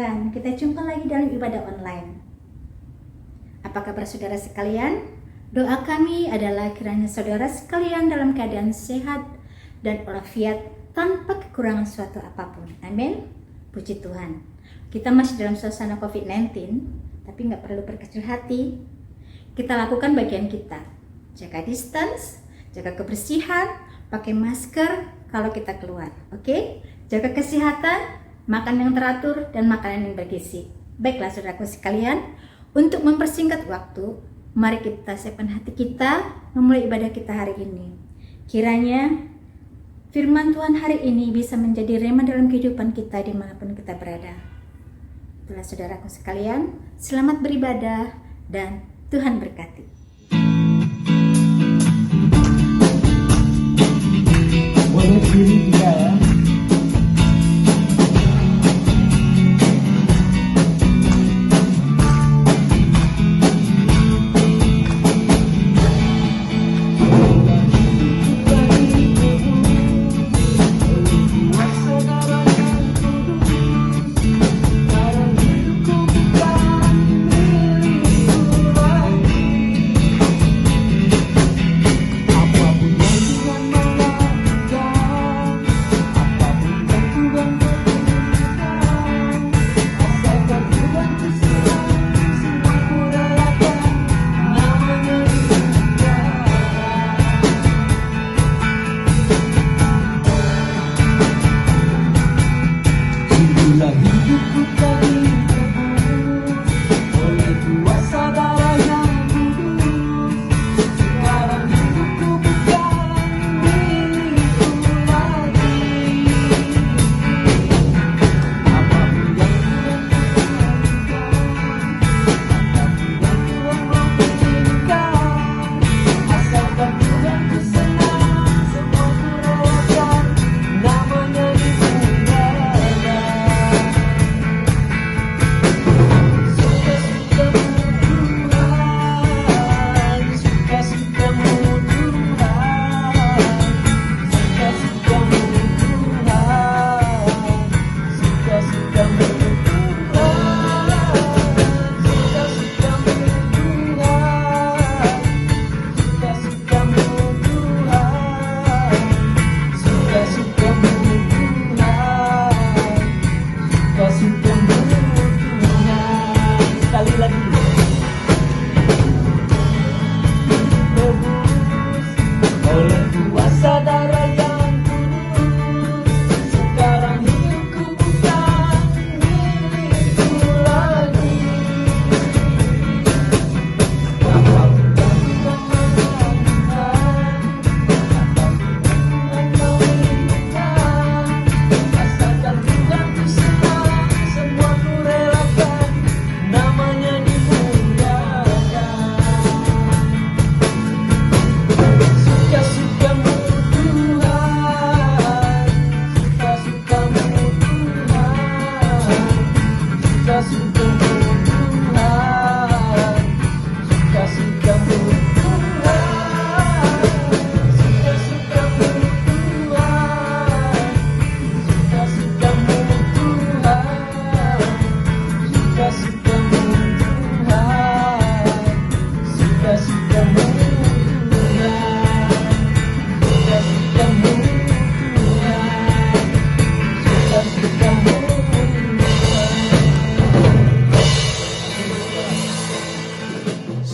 Tuhan, kita jumpa lagi dalam ibadah online. Apa kabar saudara sekalian? Doa kami adalah kiranya saudara sekalian dalam keadaan sehat dan walafiat tanpa kekurangan suatu apapun. Amin. Puji Tuhan. Kita masih dalam suasana COVID-19, tapi nggak perlu berkecil hati. Kita lakukan bagian kita. Jaga distance, jaga kebersihan, pakai masker kalau kita keluar. Oke? Jaga kesehatan, makan yang teratur, dan makanan yang bergizi. Baiklah saudaraku sekalian, untuk mempersingkat waktu, mari kita siapkan hati kita memulai ibadah kita hari ini. Kiranya firman Tuhan hari ini bisa menjadi rema dalam kehidupan kita dimanapun kita berada. Itulah saudaraku sekalian, selamat beribadah dan Tuhan berkati. Boleh diri kita ya.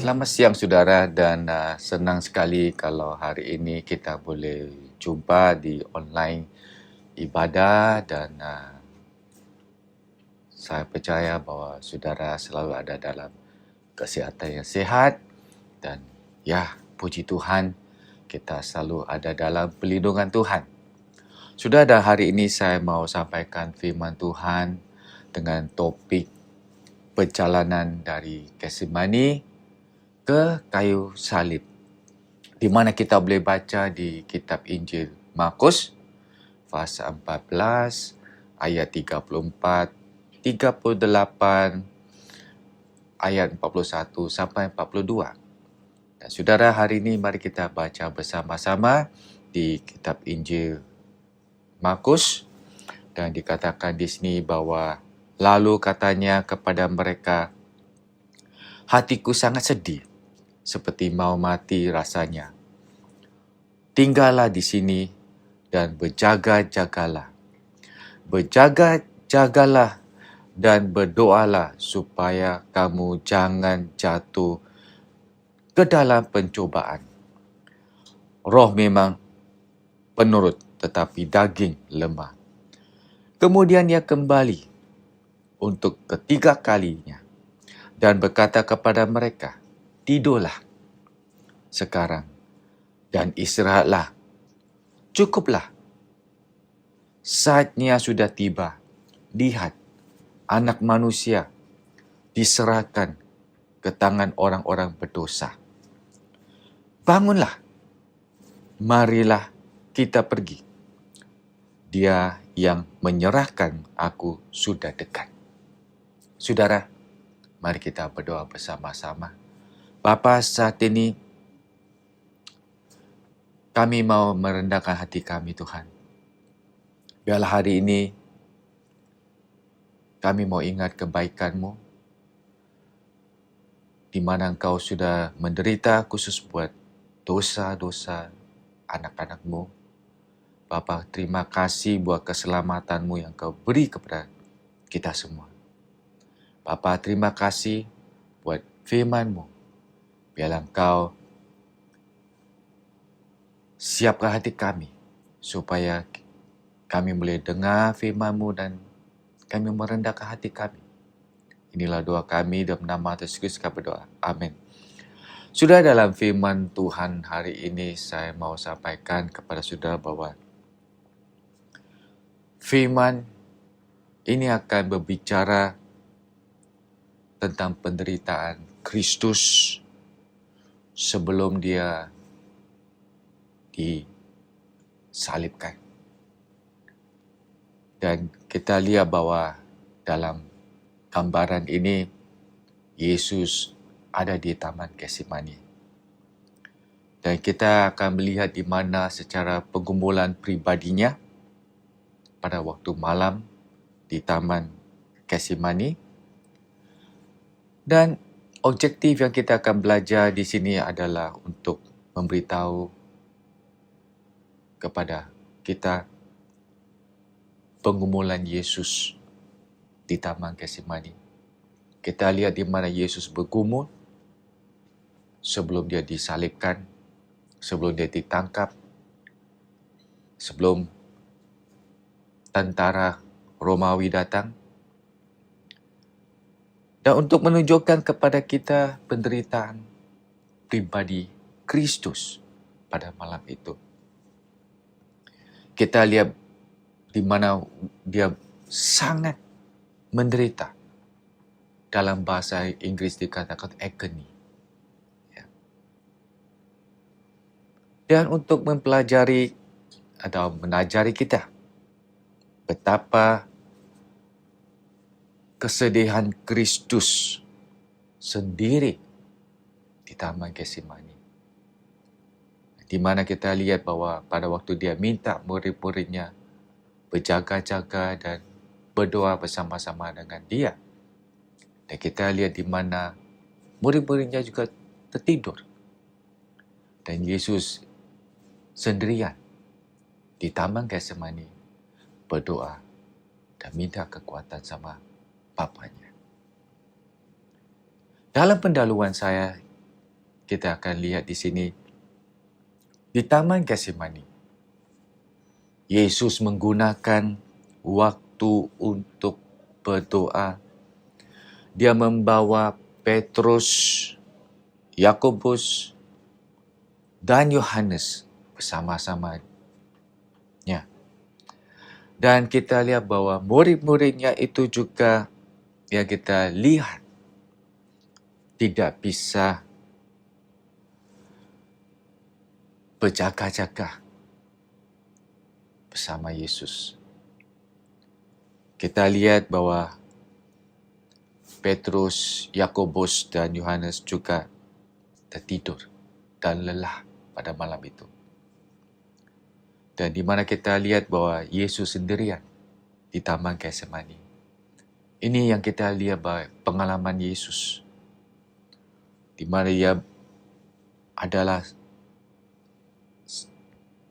Selamat siang saudara dan senang sekali kalau hari ini kita boleh jumpa di online ibadah dan saya percaya bahawa saudara selalu ada dalam kesihatan yang sihat dan ya puji Tuhan kita selalu ada dalam perlindungan Tuhan. Sudah dan hari ini saya mau sampaikan firman Tuhan dengan topik perjalanan dari Getsemani ke kayu salib, di mana kita boleh baca di kitab Injil Markus pasal 14 ayat 34, 38 ayat 41 sampai 42. Dan saudara, hari ini mari kita baca bersama-sama di kitab Injil Markus dan dikatakan di sini bahwa Lalu katanya kepada mereka, hatiku sangat sedih, seperti mau mati rasanya. Tinggallah di sini dan berjaga-jagalah. Berjaga-jagalah dan berdoalah supaya kamu jangan jatuh ke dalam pencobaan. Roh memang penurut, tetapi daging lemah. Kemudian ia kembali untuk ketiga kalinya dan berkata kepada mereka, tidurlah sekarang dan istirahatlah. Cukuplah. Saatnya sudah tiba. Lihat, Anak Manusia diserahkan ke tangan orang-orang berdosa. Bangunlah, marilah kita pergi. Dia yang menyerahkan aku sudah dekat. Saudara, mari kita berdoa bersama-sama. Bapa, saat ini kami mau merendahkan hati kami, Tuhan. Biarlah hari ini kami mau ingat kebaikan-Mu, di mana Engkau sudah menderita khusus buat dosa-dosa anak-anak-Mu. Bapa, terima kasih buat keselamatan-Mu yang Kau beri kepada kita semua. Bapa, terima kasih buat firman-Mu. Biarlah Engkau siapkan hati kami supaya kami boleh dengar firman-Mu dan kami merendahkan hati kami. Inilah doa kami dalam nama Yesus Kristus kami berdoa. Amin. Sudah dalam firman Tuhan hari ini saya mau sampaikan kepada saudara bahwa firman ini akan berbicara tentang penderitaan Kristus sebelum dia disalibkan. Dan kita lihat bahwa dalam gambaran ini Yesus ada di Taman Getsemani. Dan kita akan melihat di mana secara pergumulan pribadinya pada waktu malam di Taman Getsemani. Dan objektif yang kita akan belajar di sini adalah untuk memberitahu kepada kita pergumulan Yesus di Taman Getsemani. Kita lihat di mana Yesus bergumul sebelum dia disalibkan, sebelum dia ditangkap, sebelum tentara Romawi datang. Dan untuk menunjukkan kepada kita penderitaan pribadi Kristus pada malam itu. Kita lihat di mana dia sangat menderita. Dalam bahasa Inggris dikatakan agony. Dan untuk mempelajari atau menajari kita betapa kesedihan Kristus sendiri di Taman Getsemani. Di mana kita lihat bahwa pada waktu dia minta murid-muridnya berjaga-jaga dan berdoa bersama-sama dengan dia. Dan kita lihat di mana murid-muridnya juga tertidur. Dan Yesus sendirian di Taman Getsemani berdoa dan minta kekuatan sama Bapanya. Dalam pendahuluan saya, kita akan lihat di sini, di Taman Getsemani, Yesus menggunakan waktu untuk berdoa. Dia membawa Petrus, Yakobus, dan Yohanes bersama-samanya. Dan kita lihat bahwa murid-muridnya itu juga yang kita lihat tidak bisa berjaga-jaga bersama Yesus. Kita lihat bahwa Petrus, Yakobus, dan Yohanes juga tertidur dan lelah pada malam itu. Dan di mana kita lihat bahwa Yesus sendirian di Taman Getsemani. Ini yang kita lihat pengalaman Yesus, di mana Ia adalah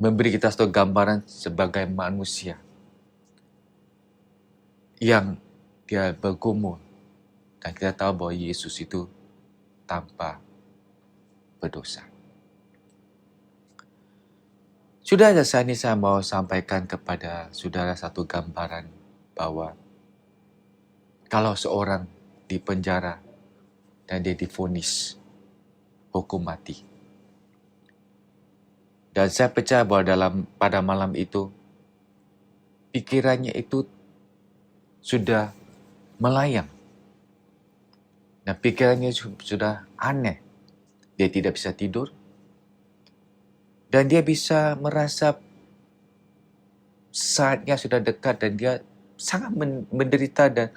memberi kita satu gambaran sebagai manusia yang Dia bergumul, dan kita tahu bahawa Yesus itu tanpa berdosa. Sudah ada saat ini saya mau sampaikan kepada saudara satu gambaran bahawa kalau seorang di penjara dan dia divonis hukum mati. Dan saya percaya bahawa pada malam itu, pikirannya itu sudah melayang. Dan pikirannya sudah aneh. Dia tidak bisa tidur. Dan dia bisa merasa saatnya sudah dekat dan dia sangat menderita dan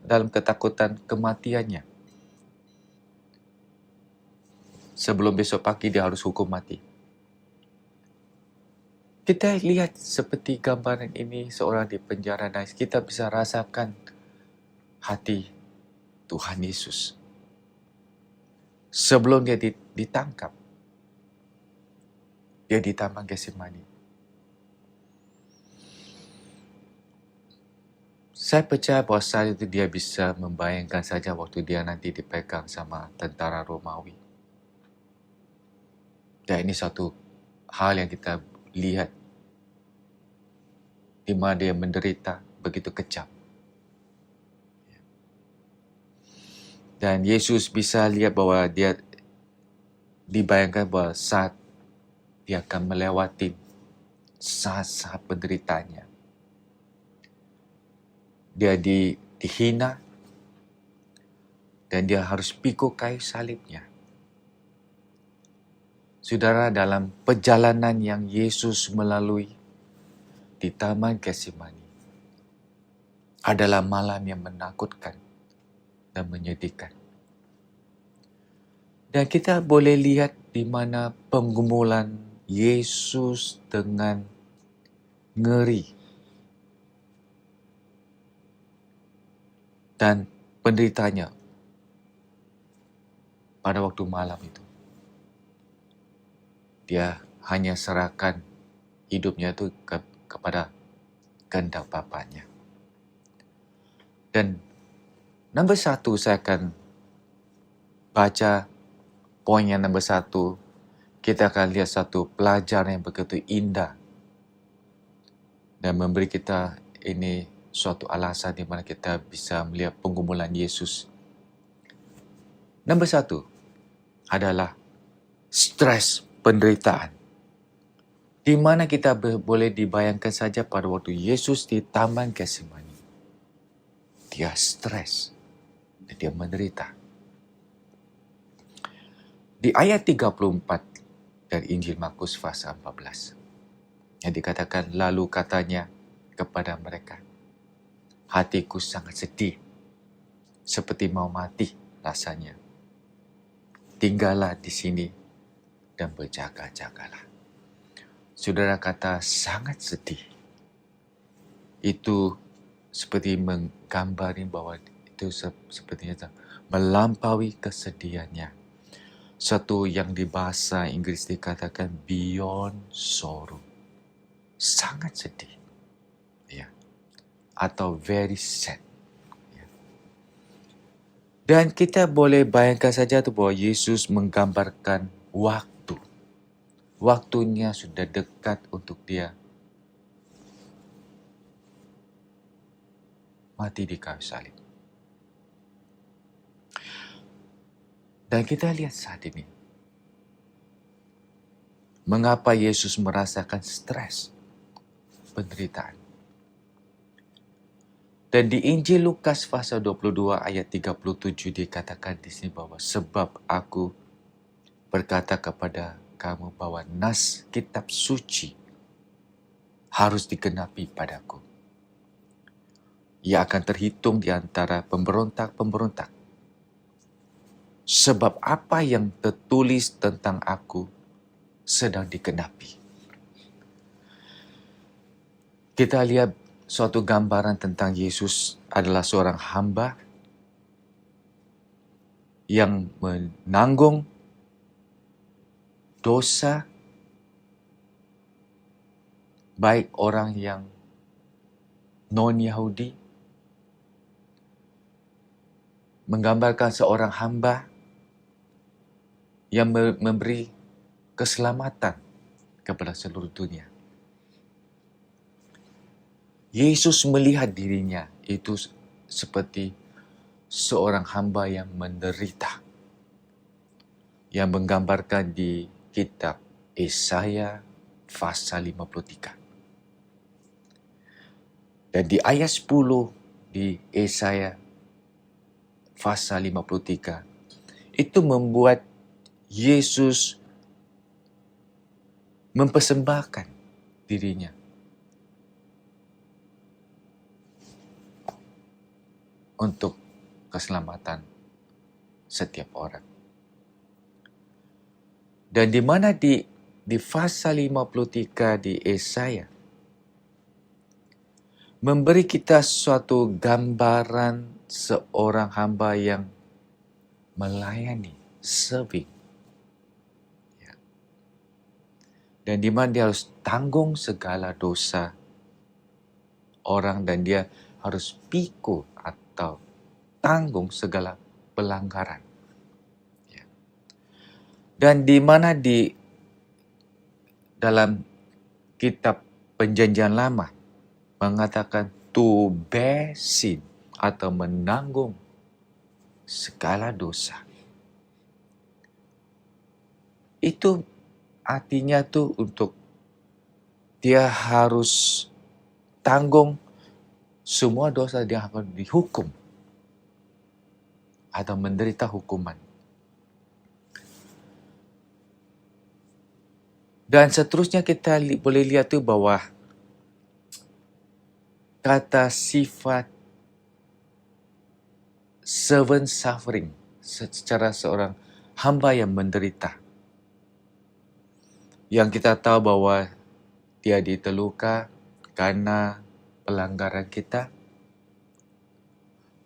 dalam ketakutan kematiannya. Sebelum besok pagi dia harus hukum mati. Kita lihat seperti gambaran ini, seorang di penjara, dan kita bisa rasakan hati Tuhan Yesus. Sebelum dia ditangkap, dia di Taman Getsemani. Saya percaya bahawa saat itu dia bisa membayangkan saja waktu dia nanti dipegang sama tentara Romawi. Dan ini satu hal yang kita lihat, di mana dia menderita begitu kejam. Dan Yesus bisa lihat bahawa dia dibayangkan bahawa saat dia akan melewati saat-saat penderitaannya. Dia dihina dan dia harus pikul kayu salibnya. Saudara, dalam perjalanan yang Yesus melalui di Taman Getsemani adalah malam yang menakutkan dan menyedihkan. Dan kita boleh lihat di mana penggumulan Yesus dengan ngeri dan penderitanya pada waktu malam itu. Dia hanya serahkan hidupnya itu kepada kehendak Bapanya. Dan nombor 1, saya akan baca poin yang nombor 1. Kita akan lihat satu pelajaran yang begitu indah dan memberi kita ini suatu alasan di mana kita bisa melihat penggumulan Yesus. Nombor 1 adalah stres penderitaan. Di mana kita boleh dibayangkan saja pada waktu Yesus di Taman Getsemani. Dia stres dan dia menderita. Di ayat 34 dari Injil Markus pasal 14, yang dikatakan, lalu katanya kepada mereka, hatiku sangat sedih, seperti mau mati rasanya. Tinggallah di sini dan berjaga-jagalah. Saudara, kata sangat sedih itu seperti menggambarin bahawa itu sepertinya melampaui kesedihannya. Satu yang di bahasa Inggris dikatakan beyond sorrow. Sangat sedih. Ya. Atau very sad. Ya. Dan kita boleh bayangkan saja tu bahawa Yesus menggambarkan waktu. Waktunya sudah dekat untuk dia mati di kayu salib. Dan kita lihat saat ini, mengapa Yesus merasakan stres, penderitaan. Dan di Injil Lukas pasal 22 ayat 37 dikatakan di sini bahwa sebab aku berkata kepada kamu bahwa nas kitab suci harus digenapi padaku. Ia akan terhitung di antara pemberontak-pemberontak. Sebab apa yang tertulis tentang aku sedang digenapi. Kita lihat suatu gambaran tentang Yesus adalah seorang hamba yang menanggung dosa baik orang yang non-Yahudi, menggambarkan seorang hamba yang memberi keselamatan kepada seluruh dunia. Yesus melihat dirinya itu seperti seorang hamba yang menderita, yang menggambarkan di kitab Yesaya pasal 53. Dan di ayat 10 di Yesaya pasal 53, itu membuat Yesus mempersembahkan dirinya untuk keselamatan setiap orang. Dan di mana di pasal 53 di Yesaya memberi kita suatu gambaran seorang hamba yang melayani, serving. Ya. Dan di mana dia harus tanggung segala dosa orang dan dia harus pikul atau tanggung segala pelanggaran. Ya. Dan di mana di dalam kitab Perjanjian Lama mengatakan to bear sin atau menanggung segala dosa. Itu artinya tuh untuk dia harus tanggung semua dosa, dia akan dihukum atau menderita hukuman. Dan seterusnya kita boleh lihat tuh bahwa kata sifat servant suffering secara seorang hamba yang menderita. Yang kita tahu bahwa dia diterluka karena pelanggaran kita.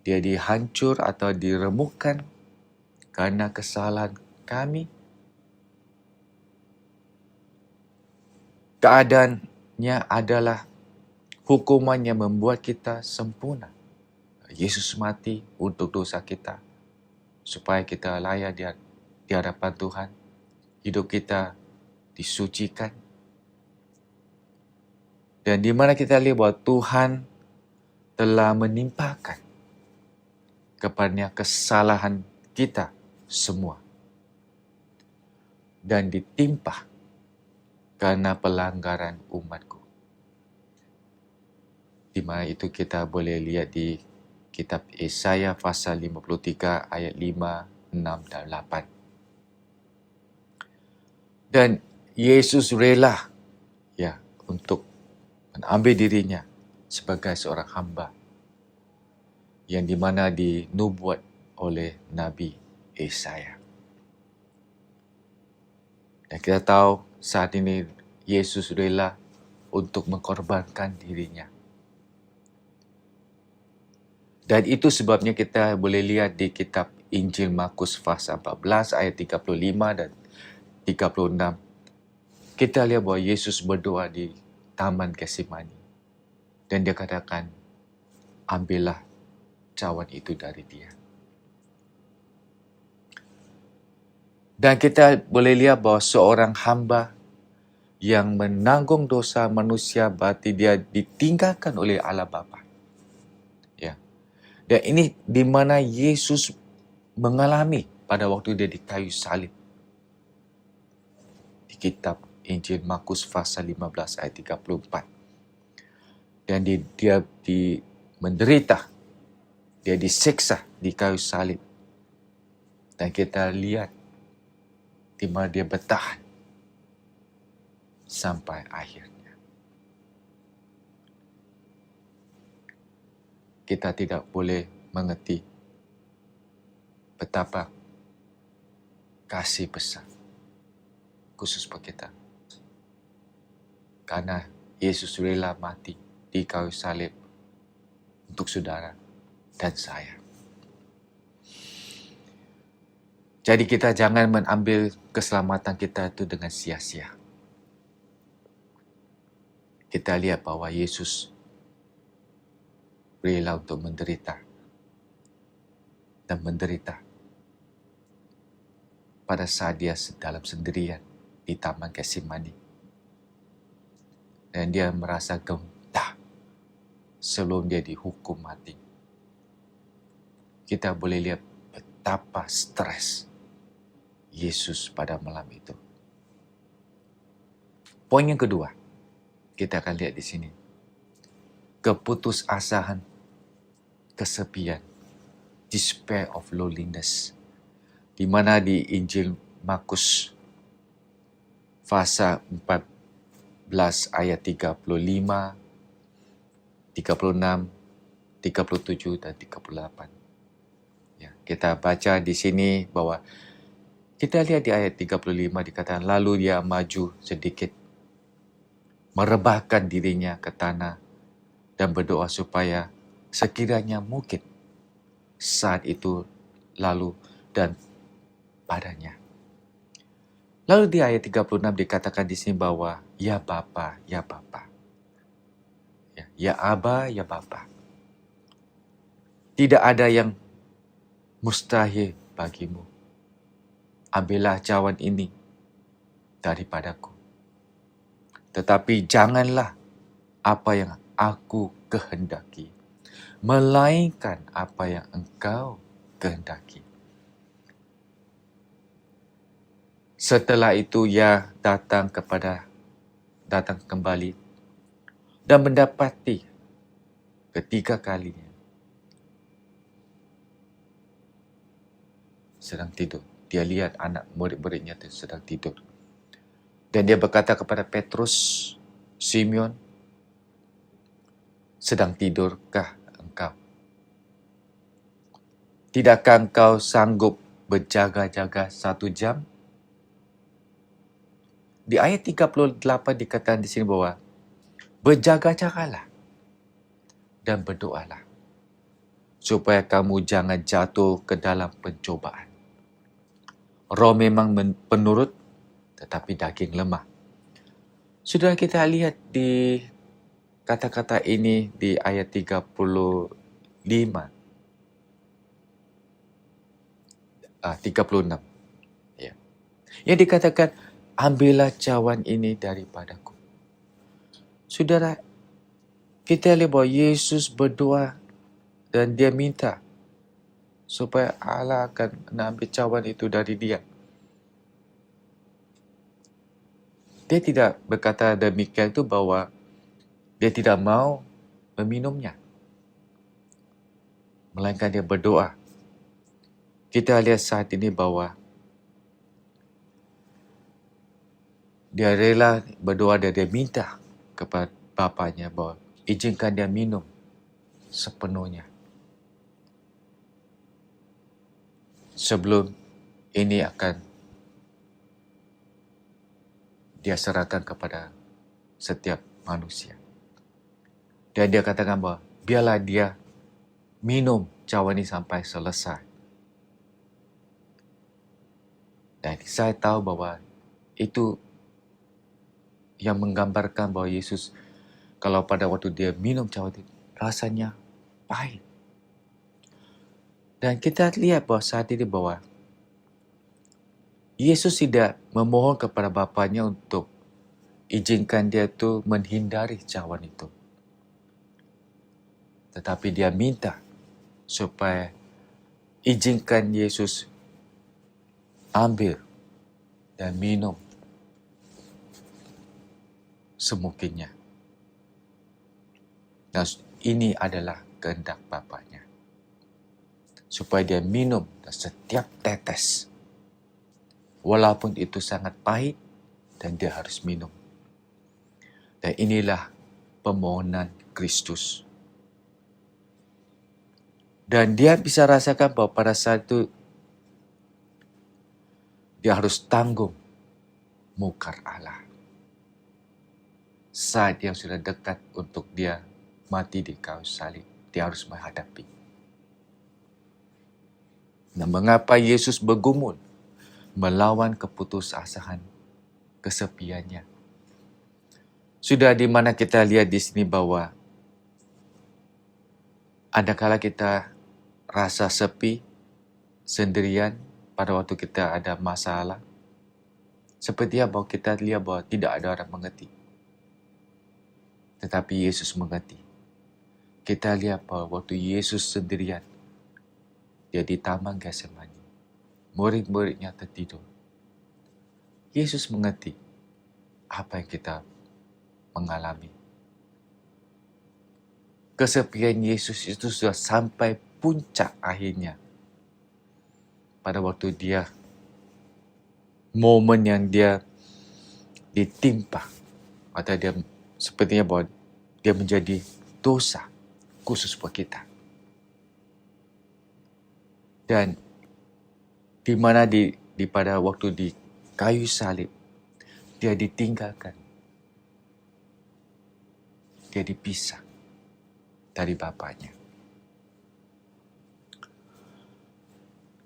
Dia dihancur atau diremukkan karena kesalahan kami. Keadaannya adalah hukuman yang membuat kita sempurna. Yesus mati untuk dosa kita, supaya kita layak di hadapan Tuhan. Hidup kita disucikan. Dan di mana kita lihat bahwa Tuhan telah menimpakan kepadanya kesalahan kita semua. Dan ditimpa karena pelanggaran umatku. Di mana itu kita boleh lihat di kitab Yesaya pasal 53 ayat 5, 6 dan 8. Dan Yesus rela untuk mengambil dirinya sebagai seorang hamba yang di mana dinubuat oleh Nabi Yesaya. Dan kita tahu saat ini Yesus rela untuk mengorbankan dirinya. Dan itu sebabnya kita boleh lihat di kitab Injil Markus pasal 14 ayat 35 dan 36. Kita lihat bahwa Yesus berdoa di Taman Getsemani. Dan dia katakan, ambillah cawan itu dari dia. Dan kita boleh lihat bahwa seorang hamba yang menanggung dosa manusia berarti dia ditinggalkan oleh Allah Bapa. Ya. Dan ini di mana Yesus mengalami pada waktu dia di kayu salib. Di kitab Injil Markus pasal 15 ayat 34. Dan dia menderita. Dia disiksa di kayu salib. Dan kita lihat di mana dia bertahan sampai akhirnya. Kita tidak boleh mengerti betapa kasih besar khusus bagi kita. Karena Yesus rela mati di kayu salib untuk saudara dan saya. Jadi kita jangan mengambil keselamatan kita itu dengan sia-sia. Kita lihat bahwa Yesus rela untuk menderita dan menderita pada saat dia dalam sendirian di Taman Getsemani. Dan dia merasa gemetar sebelum dia dihukum mati. Kita boleh lihat betapa stres Yesus pada malam itu. Poin yang kedua, kita akan lihat di sini. Keputusasaan, kesepian, despair of loneliness. Di mana di Injil Markus pasal 14 ayat 35, 36, 37 dan 38. Ya, kita baca di sini bahwa kita lihat di ayat 35 dikatakan lalu dia maju sedikit, merebahkan dirinya ke tanah dan berdoa supaya sekiranya mungkin saat itu lalu dan padanya. Lalu di ayat 36 dikatakan di sini bahwa ya Bapa, ya Bapa. Ya Aba, ya Bapa. Tidak ada yang mustahil bagimu. Ambillah cawan ini daripadaku. Tetapi janganlah apa yang aku kehendaki, melainkan apa yang engkau kehendaki. Setelah itu ia datang kembali dan mendapati ketiga kalinya sedang tidur. Dia lihat anak murid-muridnya itu sedang tidur. Dan dia berkata kepada Petrus, Simeon, sedang tidurkah engkau? Tidakkah engkau sanggup berjaga-jaga 1 jam? Di ayat 38 dikatakan di sini bahwa berjaga-jagalah dan berdoalah supaya kamu jangan jatuh ke dalam pencobaan. Roh memang penurut tetapi daging lemah. Sudah kita lihat di kata-kata ini di ayat 35. 36. Ya. Yang dikatakan ambillah cawan ini daripadaku. Saudara, kita lihat bahwa Yesus berdoa dan dia minta supaya Allah akan mengambil cawan itu dari dia. Dia tidak berkata demikian itu bahwa dia tidak mau meminumnya. Melainkan dia berdoa. Kita lihat saat ini bahwa dia rela berdoa dan dia minta kepada Bapanya bahwa izinkan dia minum sepenuhnya. Sebelum ini akan dia serahkan kepada setiap manusia. Dan dia katakan bahwa biarlah dia minum cawan ini sampai selesai. Dan saya tahu bahwa itu yang menggambarkan bahwa Yesus kalau pada waktu dia minum cawan itu rasanya pahit. Dan kita lihat bahwa saat ini bahwa Yesus tidak memohon kepada Bapanya untuk izinkan dia itu menghindari cawan itu. Tetapi dia minta supaya izinkan Yesus ambil dan minum semungkinnya. Dan ini adalah kehendak Bapanya. Supaya dia minum dan setiap tetes. Walaupun itu sangat pahit dan dia harus minum. Dan inilah permohonan Kristus. Dan dia bisa rasakan bahwa pada saat itu dia harus tanggung mukar Allah. Saat yang sudah dekat untuk dia mati di kayu salib. Dia harus menghadapi. Dan mengapa Yesus bergumul melawan keputusasaan, kesepiannya. Sudah di mana kita lihat di sini bahwa adakala kita rasa sepi, sendirian pada waktu kita ada masalah. Seperti apa kita lihat bahwa tidak ada orang mengerti. Tetapi Yesus mengerti. Kita lihat bahwa waktu Yesus sendirian, dia di Taman Getsemani. Murid-muridnya tertidur. Yesus mengerti apa yang kita mengalami. Kesepian Yesus itu sudah sampai puncak akhirnya. Pada waktu dia, momen yang dia ditimpa, atau dia sepertinya bahwa dia menjadi dosa khusus buat kita. Dan di mana pada waktu di kayu salib, dia ditinggalkan. Dia dipisah dari Bapanya.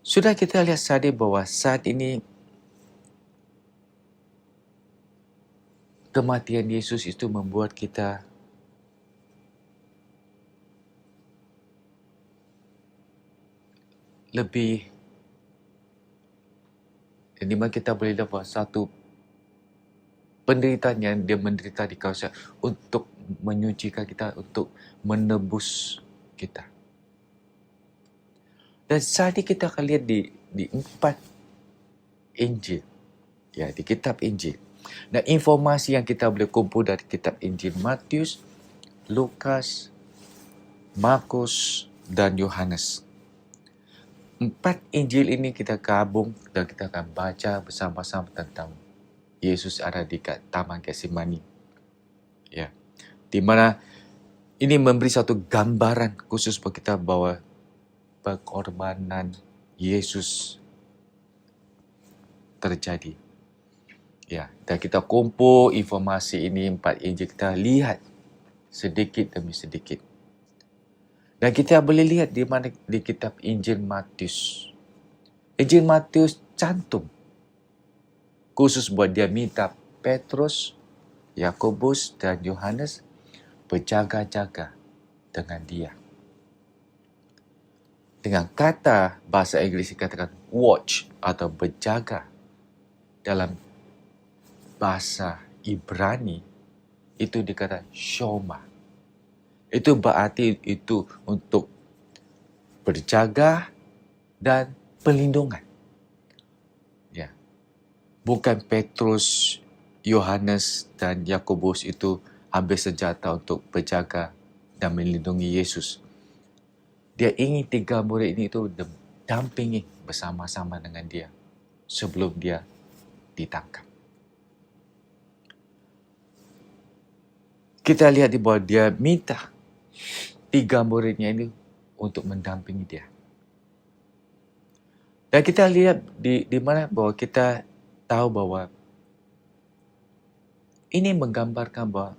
Sudah kita lihat tadi bahwa saat ini kematian Yesus itu membuat kita lebih, di mana kita boleh lihat bahwa satu penderitaan yang dia menderita di kayu salib untuk menyucikan kita, untuk menebus kita. Dan saat ini kita akan lihat di 4 Injil, ya, di kitab Injil. Dan informasi yang kita boleh kumpul dari kitab Injil Matius, Lukas, Markus, dan Yohanes. 4 Injil ini kita gabung dan kita akan baca bersama-sama tentang Yesus ada di Taman Getsemani. Ya, di mana ini memberi satu gambaran khusus bagi kita bahwa pengorbanan Yesus terjadi. Ya, dan kita kumpul informasi ini 4 Injil, kita lihat sedikit demi sedikit. Dan kita boleh lihat di mana di kitab Injil Matius. Injil Matius cantum khusus buat dia minta Petrus, Yakobus dan Yohanes berjaga-jaga dengan dia. Dengan kata bahasa Inggeris dikatakan watch atau berjaga. Dalam bahasa Ibrani itu dikatakan shoma. Itu berarti itu untuk berjaga dan perlindungan. Ya. Bukan Petrus, Yohanes dan Yakobus itu ambil senjata untuk berjaga dan melindungi Yesus. Dia ingin 3 murid ini itu dampingi bersama-sama dengan dia sebelum dia ditangkap. Kita lihat di bawah dia minta 3 muridnya ini untuk mendampingi dia. Dan kita lihat di mana bahwa kita tahu bahwa ini menggambarkan bahwa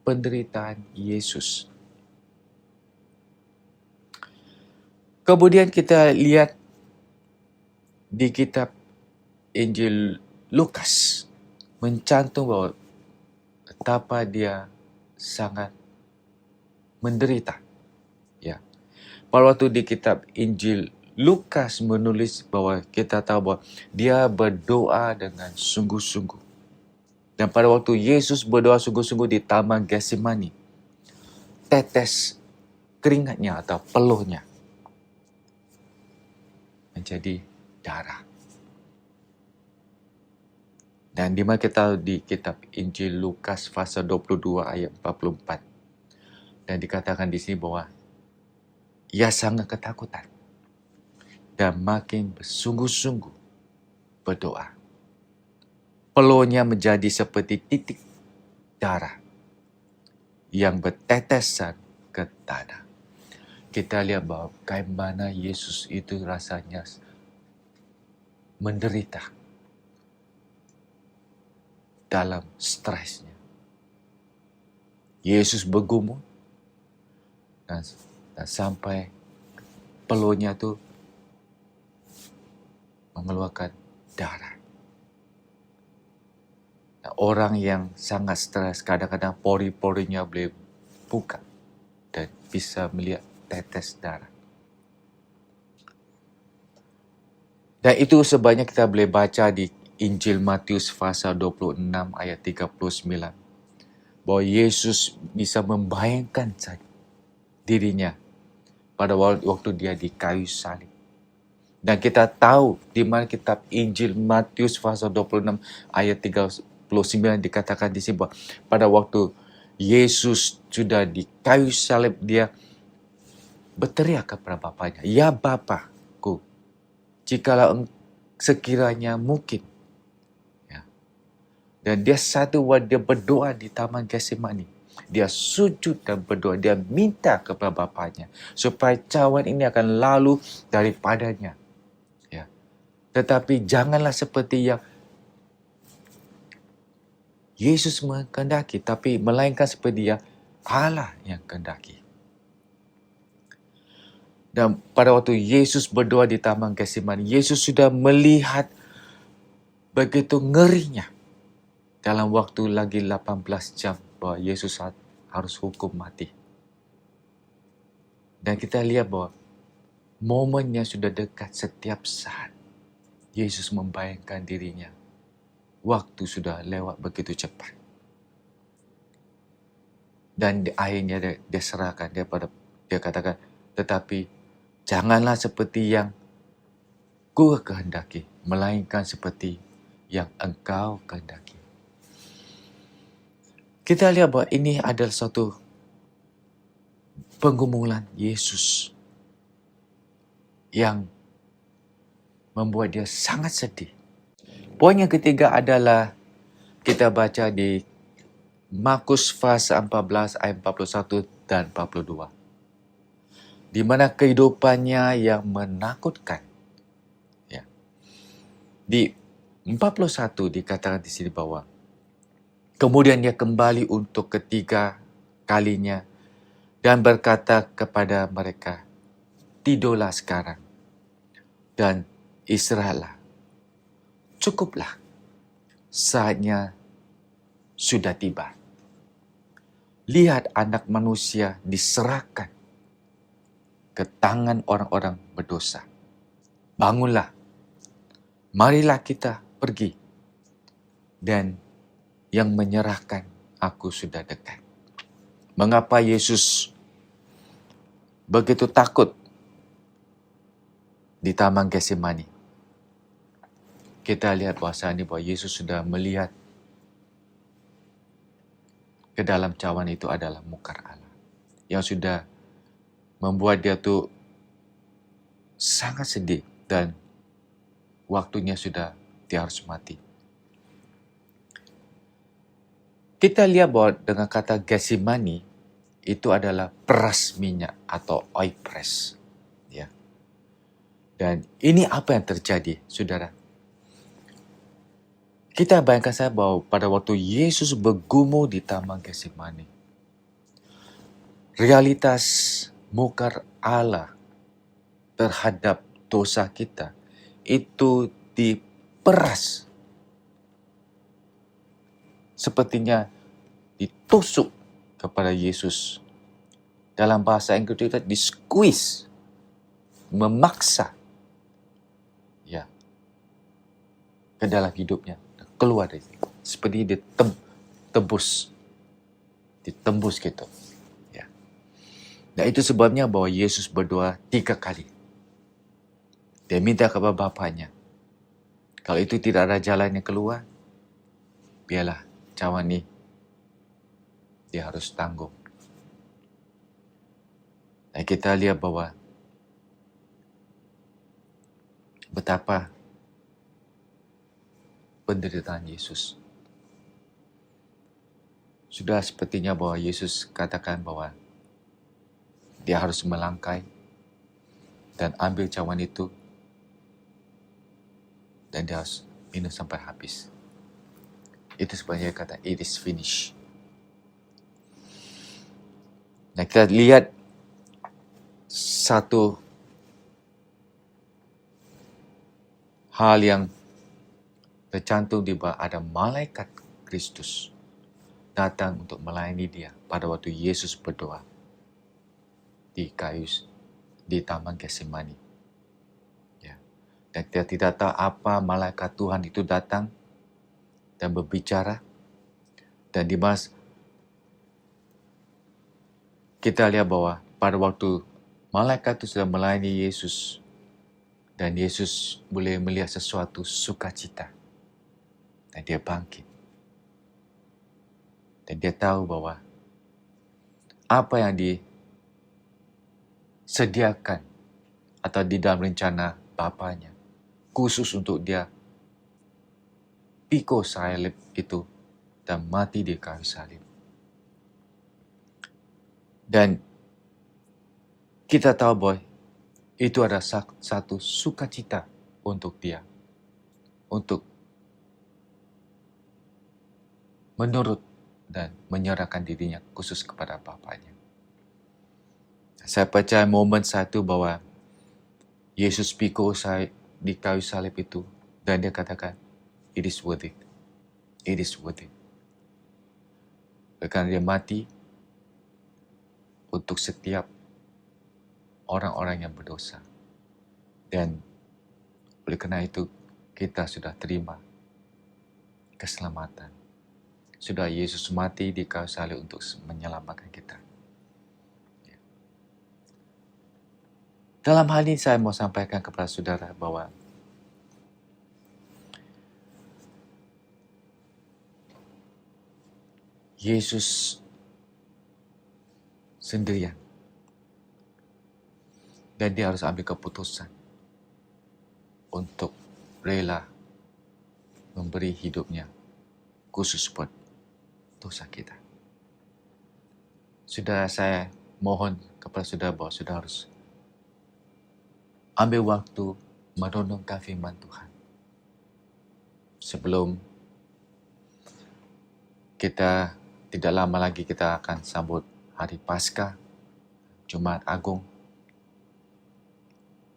penderitaan Yesus. Kemudian kita lihat di kitab Injil Lukas mencantum bahwa betapa dia sangat menderita. Ya. Pada waktu di kitab Injil Lukas menulis bahwa kita tahu bahwa dia berdoa dengan sungguh-sungguh. Dan pada waktu Yesus berdoa sungguh-sungguh di Taman Getsemani, tetes keringatnya atau peluhnya menjadi darah. Dan di mana kita di kitab Injil Lukas pasal 22 ayat 44. Dan dikatakan di sini bahwa ia sangat ketakutan dan makin bersungguh-sungguh berdoa. Peluhnya menjadi seperti titik darah yang bertetesan ke tanah. Kita lihat bahwa bagaimana Yesus itu rasanya menderita dalam stresnya. Yesus bergumul dan sampai peluhnya tu mengeluarkan darah. Dan orang yang sangat stres, kadang-kadang pori-porinya boleh buka dan bisa melihat tetes darah. Dan itu sebabnya kita boleh baca di Injil Matius pasal 26 ayat 39 bahwa Yesus bisa membayangkan dirinya pada waktu dia di kayu salib. Dan kita tahu di mana kitab Injil Matius pasal 26 ayat 39 dikatakan di sini bahwa pada waktu Yesus sudah di kayu salib, dia berteriak kepada Bapanya, "Ya Bapa-ku, jikalau sekiranya mungkin." Ya. Dan dia dia berdoa di Taman Getsemani. Dia sujud dan berdoa. Dia minta kepada Bapanya supaya cawan ini akan lalu daripadanya. Ya. Tetapi janganlah seperti yang Yesus menghendaki, tapi melainkan seperti yang Allah yang kehendaki. Dan pada waktu Yesus berdoa di Taman Getsemani, Yesus sudah melihat begitu ngerinya dalam waktu lagi 18 jam bahwa Yesus harus hukum mati. Dan kita lihat bahwa momennya sudah dekat setiap saat. Yesus membayangkan dirinya. Waktu sudah lewat begitu cepat. Dan akhirnya dia serahkan, dia katakan, tetapi janganlah seperti yang Ku kehendaki, melainkan seperti yang Engkau kehendaki. Kita lihat bahwa ini adalah suatu penggumulan Yesus yang membuat dia sangat sedih. Poin yang ketiga adalah kita baca di Markus pasal 14 ayat 41 dan 42. Di mana kehidupannya yang menakutkan. Ya. Di 41 dikatakan di sini bahwa kemudian dia kembali untuk ketiga kalinya dan berkata kepada mereka, "Tidurlah sekarang dan istirahatlah. Cukuplah, saatnya sudah tiba. Lihat anak manusia diserahkan ke tangan orang-orang berdosa. Bangunlah, marilah kita pergi. Dan yang menyerahkan aku sudah dekat." Mengapa Yesus begitu takut di Taman Getsemani? Kita lihat bahwasanya bahwa Yesus sudah melihat ke dalam cawan itu adalah mukar Allah. Yang sudah membuat dia tu sangat sedih dan waktunya sudah dia harus mati. Kita lihat bahwa dengan kata Getsemani itu adalah peras minyak atau oil press. Ya. Dan ini apa yang terjadi, saudara? Kita bayangkan saya bahwa pada waktu Yesus bergumul di Taman Getsemani, realitas mukar Allah terhadap dosa kita itu diperas. Sepertinya ditusuk kepada Yesus. Dalam bahasa Inggris kita di-squeeze, memaksa ya ke dalam hidupnya. Keluar dari sini. Seperti ditembus gitu. Ya. Dan itu sebabnya bahwa Yesus berdoa 3 kali. Dia minta kepada Bapanya. Kalau itu tidak ada jalan yang keluar, biarlah cawan ini dia harus tanggung. Dan kita lihat bahwa betapa penderitaan Yesus. Sudah sepertinya bahwa Yesus katakan bahwa dia harus melangkai dan ambil cawan itu dan dia harus minum sampai habis. Itu sebenarnya kata it is finished. Nah, kita lihat satu hal yang tercantum di bawah, ada malaikat Kristus datang untuk melayani dia pada waktu Yesus berdoa di Taman Getsemani. Ya. Dan kita tidak tahu apa malaikat Tuhan itu datang dan berbicara. Dan di mana kita lihat bahwa pada waktu malaikat itu sudah melayani Yesus, dan Yesus boleh melihat sesuatu sukacita. Dan dia bangkit. Dan dia tahu bahwa apa yang disediakan atau di dalam rencana Bapanya, khusus untuk dia pikul salib itu dan mati di kayu salib. Dan kita tahu bahwa itu adalah satu sukacita untuk dia, untuk menurut dan menyerahkan dirinya khusus kepada Bapanya. Saya percaya momen satu bahwa Yesus pikul di kayu salib itu dan dia katakan, "It is worth it. It is worth it." Karena dia mati untuk setiap orang-orang yang berdosa. Dan oleh kerana itu, kita sudah terima keselamatan. Sudah Yesus mati di kayu salib untuk menyelamatkan kita. Dalam hal ini saya mau sampaikan kepada saudara bahwa Yesus sendirian. Dan dia harus ambil keputusan untuk rela memberi hidupnya khusus buat dosa kita. Sudah saya mohon kepada saudara bahwa saudara harus ambil waktu merenungkan firman Tuhan. Sebelum kita tidak lama lagi kita akan sambut Hari Paskah, Jumat Agung.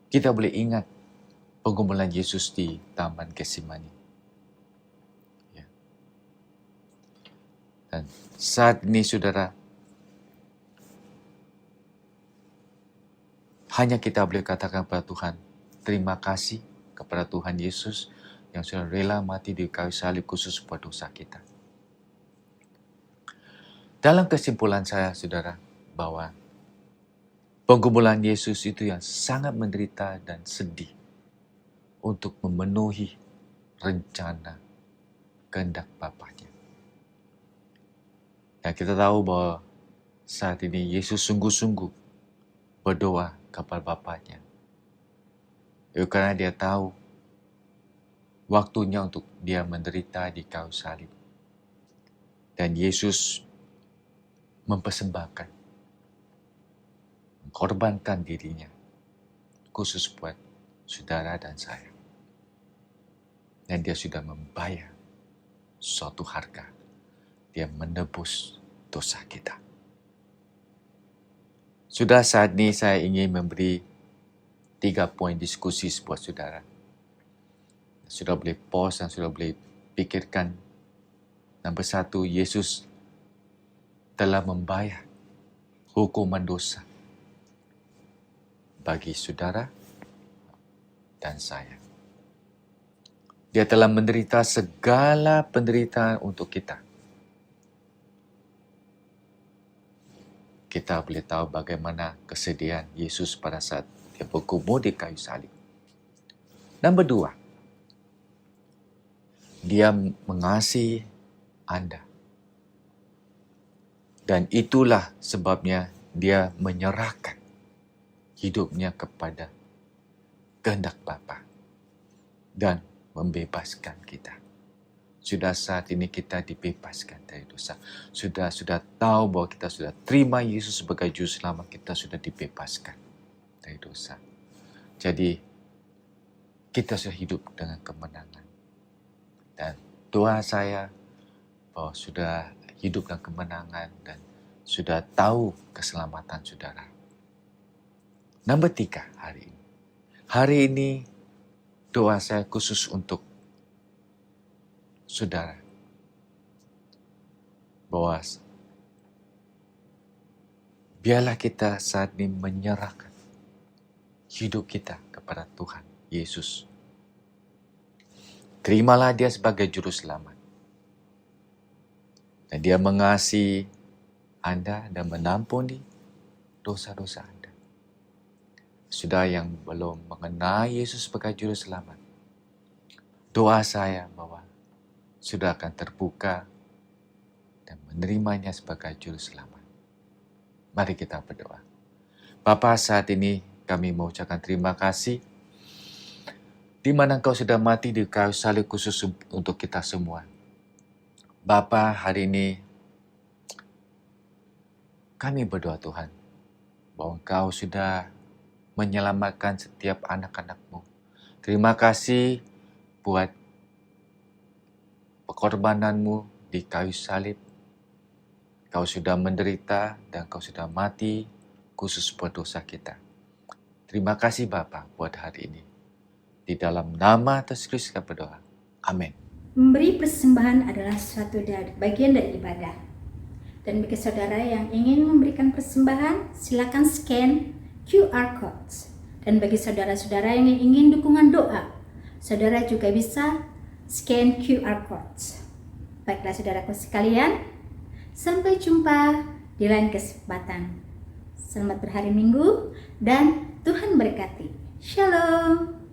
Kita boleh ingat pergumulan Yesus di Taman Getsemani. Ya. Dan saat ini saudara, hanya kita boleh katakan kepada Tuhan, terima kasih kepada Tuhan Yesus yang sudah rela mati di kayu salib khusus buat dosa kita. Dalam kesimpulan saya, saudara, bahwa pergumulan Yesus itu yang sangat menderita dan sedih untuk memenuhi rencana kehendak Bapanya. Dan kita tahu bahwa saat ini Yesus sungguh-sungguh berdoa kepada Bapanya. Kerana dia tahu waktunya untuk dia menderita di kayu salib. Dan Yesus mempersembahkan, mengorbankan dirinya khusus buat saudara dan saya. Dan dia sudah membayar suatu harga. Dia menebus dosa kita. Sudah saat ini saya ingin memberi 3 poin diskusi buat saudara. Sudah boleh pause dan sudah boleh pikirkan. Nombor 1, Yesus telah membayar hukuman dosa bagi saudara dan saya. Dia telah menderita segala penderitaan untuk kita. Kita boleh tahu bagaimana kesedihan Yesus pada saat dia bergumul di kayu salib. Nombor 2, dia mengasihi Anda. Dan itulah sebabnya dia menyerahkan hidupnya kepada kehendak Bapa dan membebaskan kita. Sudah saat ini kita dibebaskan dari dosa. Sudah tahu bahwa kita sudah terima Yesus sebagai juru selamat, kita sudah dibebaskan dari dosa. Jadi kita sudah hidup dengan kemenangan. Dan doa saya bahwa sudah hidup dengan kemenangan dan sudah tahu keselamatan saudara. Nombor 3 hari ini. Hari ini doa saya khusus untuk saudara. Bahwa biarlah kita saat ini menyerahkan hidup kita kepada Tuhan Yesus. Terimalah dia sebagai juru selamat. Dan dia mengasihi Anda dan mengampuni dosa-dosa Anda. Saudara yang belum mengenal Yesus sebagai juru selamat, doa saya bahwa sudah akan terbuka dan menerimanya sebagai juru selamat. Mari kita berdoa. Bapa, saat ini kami mengucapkan terima kasih di mana Engkau sudah mati di kayu salib khusus untuk kita semua. Bapa, hari ini kami berdoa Tuhan bahwa Engkau sudah menyelamatkan setiap anak-anak-Mu. Terima kasih buat pengorbanan-Mu di kayu salib. Kau sudah menderita dan Kau sudah mati khusus buat dosa kita. Terima kasih Bapa buat hari ini. Di dalam nama Yesus Kristus kami berdoa. Amin. Memberi persembahan adalah suatu bagian dari ibadah. Dan bagi saudara yang ingin memberikan persembahan, silakan scan QR code. Dan bagi saudara-saudara yang ingin dukungan doa, saudara juga bisa scan QR code. Baiklah saudaraku sekalian, sampai jumpa di lain kesempatan. Selamat berhari Minggu dan Tuhan berkati. Shalom.